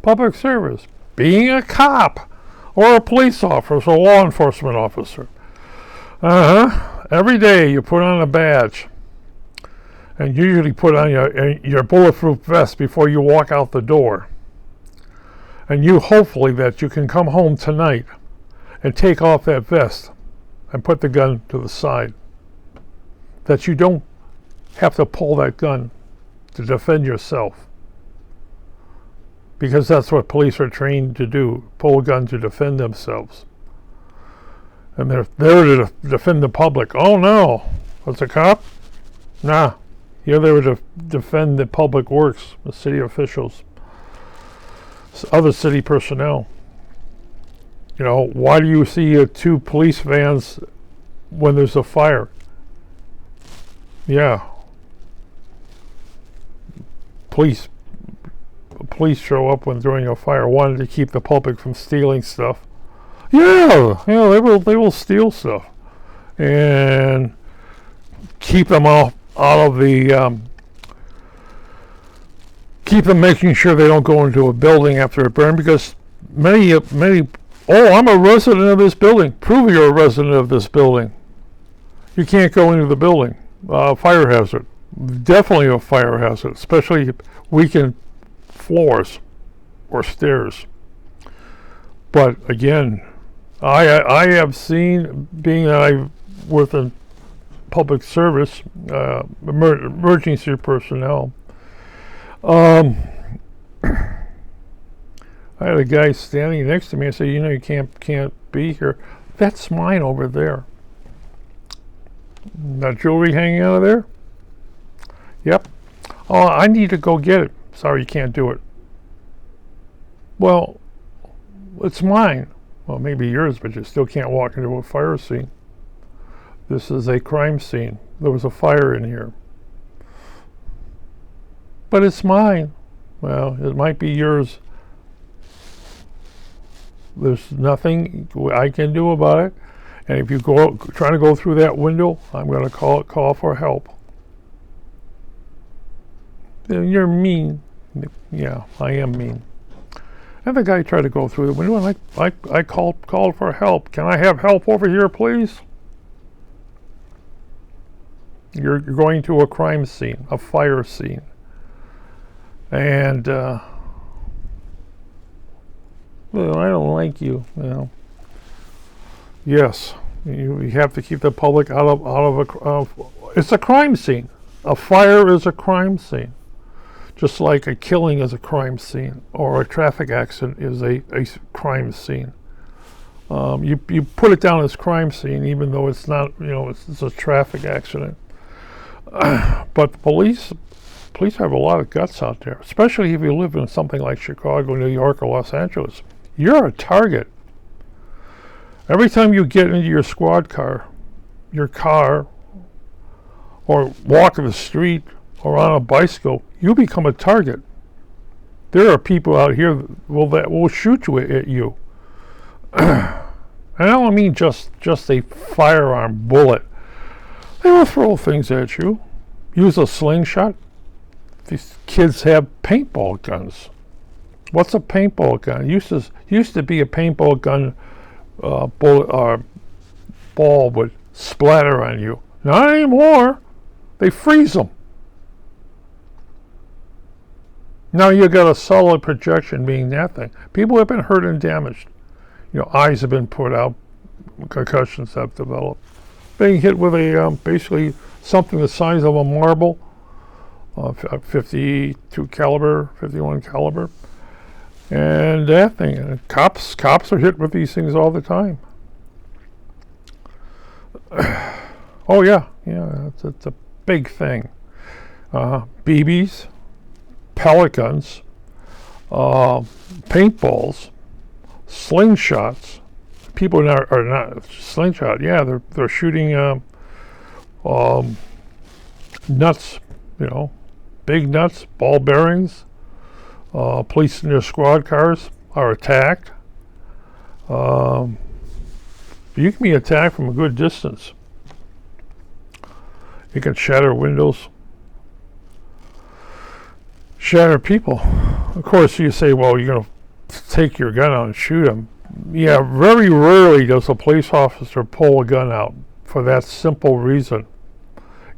Public service. Being a cop or a police officer or law enforcement officer. Every day you put on a badge. And usually put on your bulletproof vest before you walk out the door. And you hopefully that you can come home tonight and take off that vest and put the gun to the side. That you don't have to pull that gun to defend yourself. Because that's what police are trained to do, pull a gun to defend themselves. And they're there to defend the public. Oh no, what's a cop? Nah, you're there to defend the public works, the city officials, other city personnel. You know, why do you see two police vans when there's a fire? Yeah. Police show up when during a fire, wanted to keep the public from stealing stuff. Yeah, they will steal stuff and keep them out of the keep them making sure they don't go into a building after it burned, because many I'm a resident of this building. Prove you're a resident of this building. You can't go into the building. Fire hazard. Definitely a fire hazard, especially weakened floors or stairs. But again, I have seen, being that I work in public service, emergency personnel. I had a guy standing next to me. I said, "You know, you can't be here. That's mine over there. That jewelry hanging out of there? Yep. Oh, I need to go get it. Sorry, you can't do it." Well, it's mine. Well, maybe yours, but you still can't walk into a fire scene. This is a crime scene. There was a fire in here. But it's mine. Well, it might be yours. There's nothing I can do about it. And if you try to go through that window, I'm going to call for help. You're mean. Yeah, I am mean. And the guy tried to go through the window, and I called for help. Can I have help over here, please? You're going to a crime scene, a fire scene. And, well, I don't like you, you know. Yes, you have to keep the public out of it's a crime scene. A fire is a crime scene. Just like a killing is a crime scene, or a traffic accident is a crime scene. You put it down as crime scene, even though it's not, you know, it's a traffic accident. But police have a lot of guts out there, especially if you live in something like Chicago, New York, or Los Angeles. You're a target. Every time you get into your squad car, or walk the street, or on a bicycle, you become a target. There are people out here that will shoot at you. And I don't mean just a firearm bullet. They will throw things at you. Use a slingshot. These kids have paintball guns. What's a paintball gun? Used to be a paintball gun. Bullet ball would splatter on you. Not anymore. They freeze them. Now you got a solid projection being that thing. People have been hurt and damaged. You know, eyes have been put out. Concussions have developed. Being hit with a basically something the size of a marble, 52 caliber, 51 caliber, and that thing. Cops are hit with these things all the time. Oh yeah, it's a big thing. BBs. Pellet guns, paintballs, slingshots. People are not slingshot. Yeah, they're shooting nuts. You know, big nuts, ball bearings. Police in their squad cars are attacked. You can be attacked from a good distance. You can shatter windows. Shatter people. Of course, you say, well, you're going to take your gun out and shoot him. Yeah, very rarely does a police officer pull a gun out for that simple reason.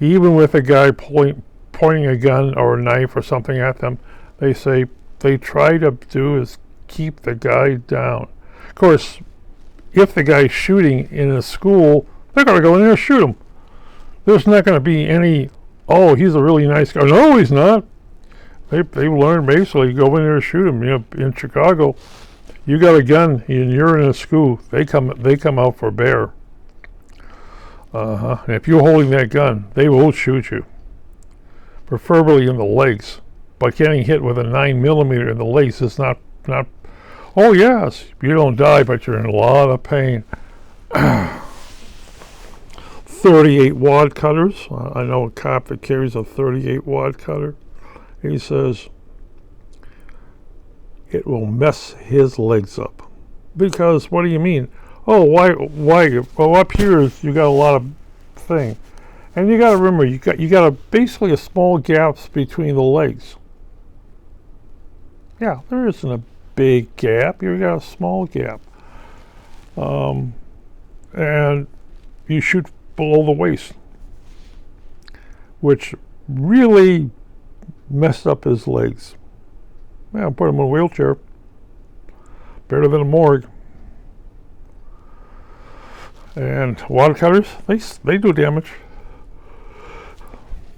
Even with a guy pointing a gun or a knife or something at them, they say they try to do is keep the guy down. Of course, if the guy's shooting in a school, they're going to go in there and shoot him. There's not going to be any, oh, he's a really nice guy. No, he's not. They learned basically go in there and shoot him. You know, in Chicago, you got a gun and you're in a school, they come out for bear. And if you're holding that gun, they will shoot you, preferably in the legs. But getting hit with a 9mm in the legs is not. Oh yes, you don't die, but you're in a lot of pain. 38 wad cutters. I know a cop that carries a 38 wad cutter. He says it will mess his legs up. Because what do you mean? Oh, why? Well, up here you got a lot of thing, and you got to remember you got basically a small gaps between the legs. Yeah, there isn't a big gap. You got a small gap, and you shoot below the waist, which really messed up his legs. Yeah, put him in a wheelchair. Better than a morgue. And wad cutters, they do damage.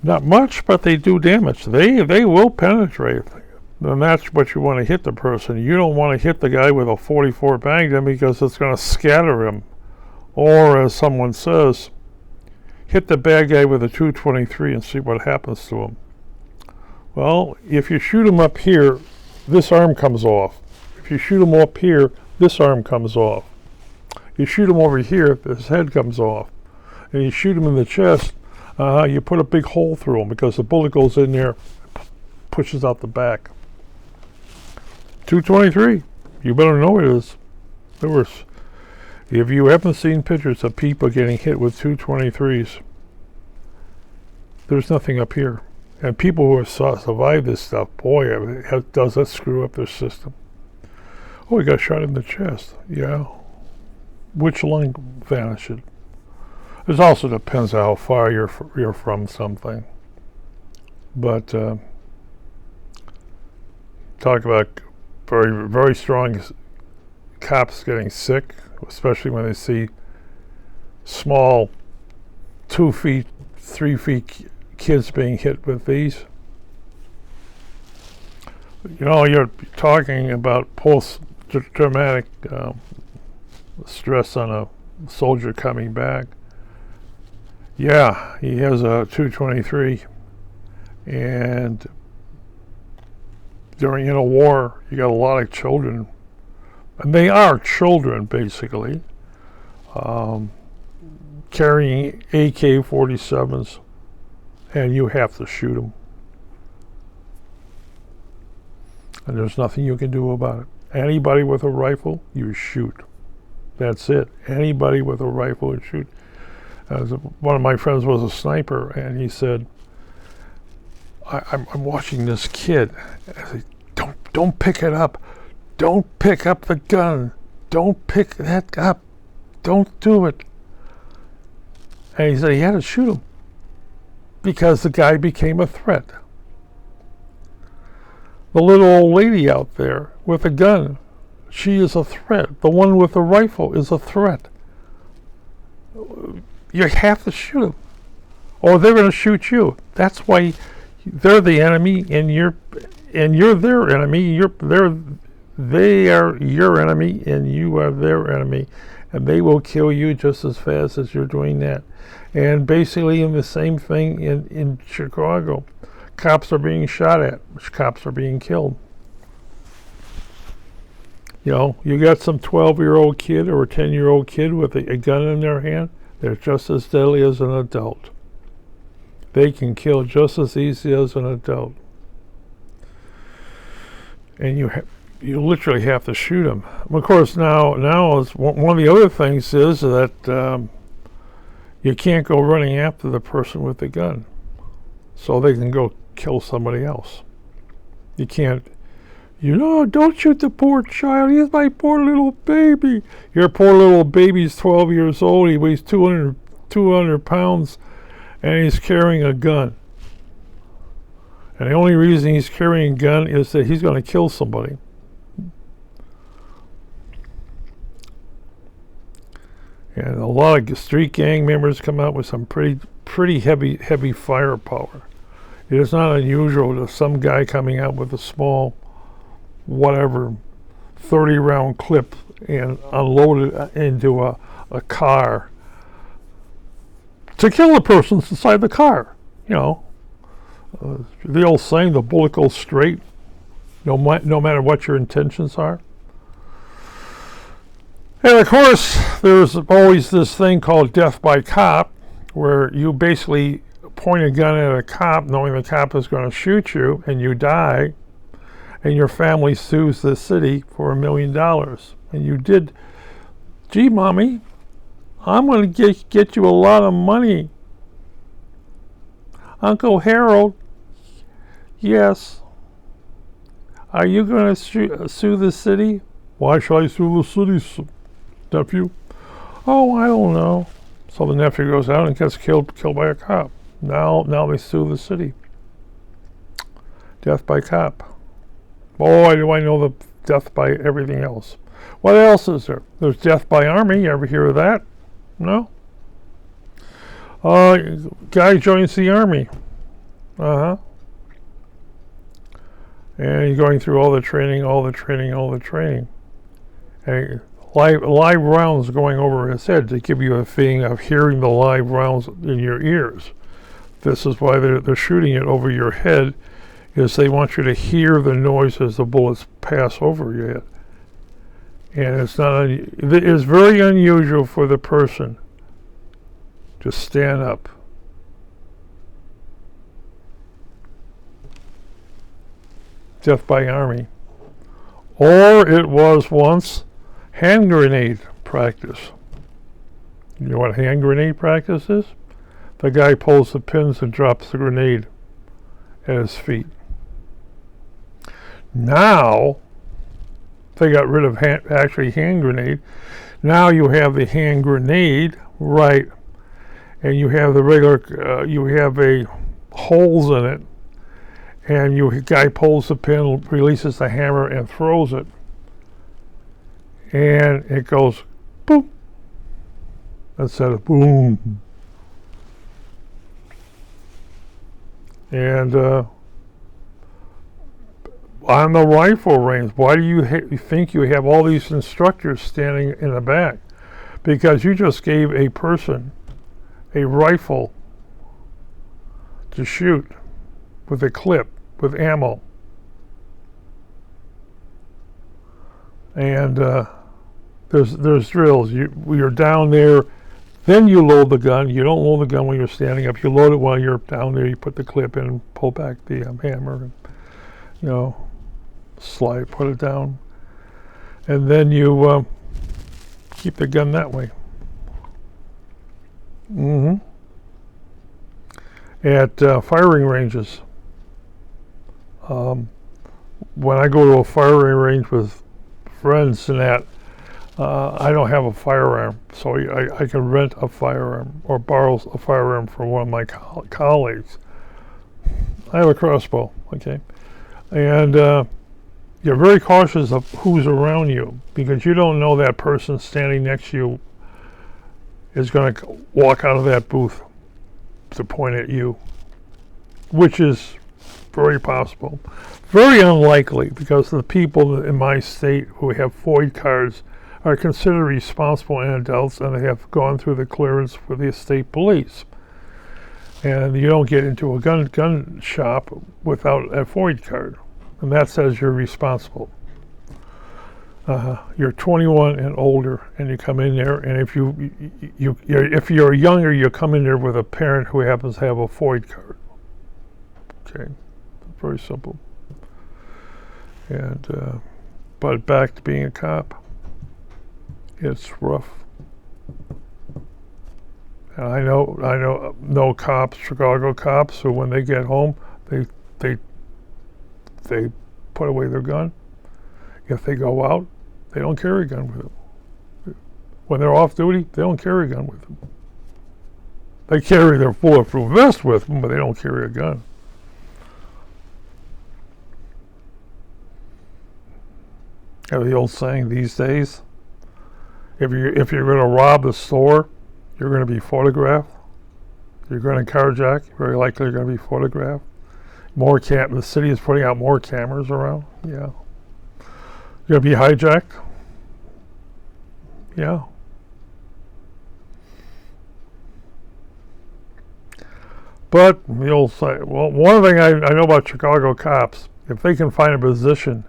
Not much, but they do damage. They will penetrate. And that's what you want to hit the person. You don't want to hit the guy with a 44 Magnum because it's going to scatter him. Or, as someone says, hit the bad guy with a 223 and see what happens to him. Well, if you shoot him up here, this arm comes off. If you shoot him up here, this arm comes off. You shoot him over here, his head comes off. And you shoot him in the chest, you put a big hole through him because the bullet goes in there, pushes out the back. 223, you better know it is. If you haven't seen pictures of people getting hit with 223s, there's nothing up here. And people who have survived this stuff, boy, does that screw up their system. Oh, he got shot in the chest. Yeah. Which lung vanished? It also depends on how far you're from something. But talk about very, very strong cops getting sick, especially when they see small 2 feet, 3 feet kids being hit with these. You know, you're talking about post-traumatic stress on a soldier coming back. Yeah, he has a 223, and during a war, you got a lot of children, and they are children basically, carrying AK-47s, and you have to shoot them. And there's nothing you can do about it. Anybody with a rifle, you shoot. That's it. Anybody with a rifle, you shoot. One of my friends was a sniper, and he said, I'm watching this kid. I said, don't pick it up. Don't pick up the gun. Don't pick that up. Don't do it. And he said he had to shoot him because the guy became a threat. The little old lady out there with a gun, she is a threat. The one with the rifle is a threat. You have to shoot them, or they're going to shoot you. That's why they're the enemy, and you're their enemy. They are your enemy, and you are their enemy, and they will kill you just as fast as you're doing that. And basically, in the same thing in Chicago, cops are being shot at. Cops are being killed. You know, you got some 12-year-old kid or a 10-year-old kid with a gun in their hand. They're just as deadly as an adult. They can kill just as easy as an adult. And you literally have to shoot them. Of course, now is one of the other things is that you can't go running after the person with the gun, so they can go kill somebody else. You can't You know, don't shoot the poor child. He's my poor little baby. Your poor little baby's 12 years old. He weighs 200 pounds, and he's carrying a gun. And the only reason he's carrying a gun is that he's going to kill somebody. And a lot of street gang members come out with some pretty heavy firepower. It is not unusual to some guy coming out with a small, whatever, 30-round clip and unload it into a car to kill the person inside the car. You know, the old saying, the bullet goes straight, no matter what your intentions are. And of course, there's always this thing called death by cop, where you basically point a gun at a cop knowing the cop is going to shoot you, and you die, and your family sues the city for $1 million. And you did, gee, mommy, I'm going to get you a lot of money. Uncle Harold, yes. Are you going to sue the city? Why should I sue the city, nephew? Oh, I don't know. So the nephew goes out and gets killed by a cop. Now they sue the city. Death by cop. Boy, do I know the death by everything else. What else is there? There's death by army. You ever hear of that? No? Guy joins the army. And he's going through all the training. And live rounds going over his head to give you a feeling of hearing the live rounds in your ears. This is why they're shooting it over your head, is they want you to hear the noise as the bullets pass over your head. And it is very unusual for the person to stand up. Death by army. Or it was once hand grenade practice. You know what hand grenade practice is? The guy pulls the pins and drops the grenade at his feet. Now, they got rid of hand grenade. Now you have the hand grenade, right, and you have the regular, you have a holes in it, and guy pulls the pin, releases the hammer, and throws it. And it goes boom instead of boom. And on the rifle range, why do you think you have all these instructors standing in the back? Because you just gave a person a rifle to shoot with a clip, with ammo. And there's drills. You're down there, then you load the gun. You don't load the gun when you're standing up. You load it while you're down there. You put the clip in and pull back the hammer, and slide, put it down, and then you keep the gun that way. At firing ranges, when I go to a firing range with friends and that, I don't have a firearm, so I can rent a firearm or borrow a firearm from one of my colleagues. I have a crossbow, okay? And you're very cautious of who's around you, because you don't know that person standing next to you is going to walk out of that booth to point at you, which is very possible. Very unlikely, because the people in my state who have FOID cards are considered responsible adults, and they have gone through the clearance for the state police. And you don't get into a gun shop without a FOID card, and that says you're responsible. You're 21 and older, and you come in there, and if you're younger, you come in there with a parent who happens to have a FOID card. Okay, very simple. And but back to being a cop. It's rough. And I know cops, Chicago cops, who when they get home, they put away their gun If they go out, they don't carry a gun with them. When they're off duty, they don't carry a gun with them. They carry their bulletproof vest with them, but they don't carry a gun. You know the old saying these days, if you're going to rob a store, you're going to be photographed. You're going to carjack, very likely you're going to be photographed. The city is putting out more cameras around. Yeah. You're going to be hijacked. Yeah. But you'll say, well, one thing I know about Chicago cops, if they can find a position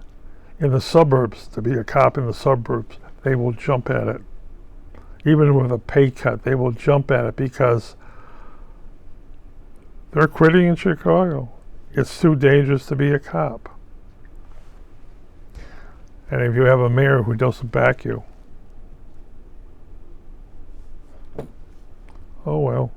in the suburbs to be a cop in the suburbs, they will jump at it. Even with a pay cut, they will jump at it because they're quitting in Chicago. It's too dangerous to be a cop. And if you have a mayor who doesn't back you, oh well.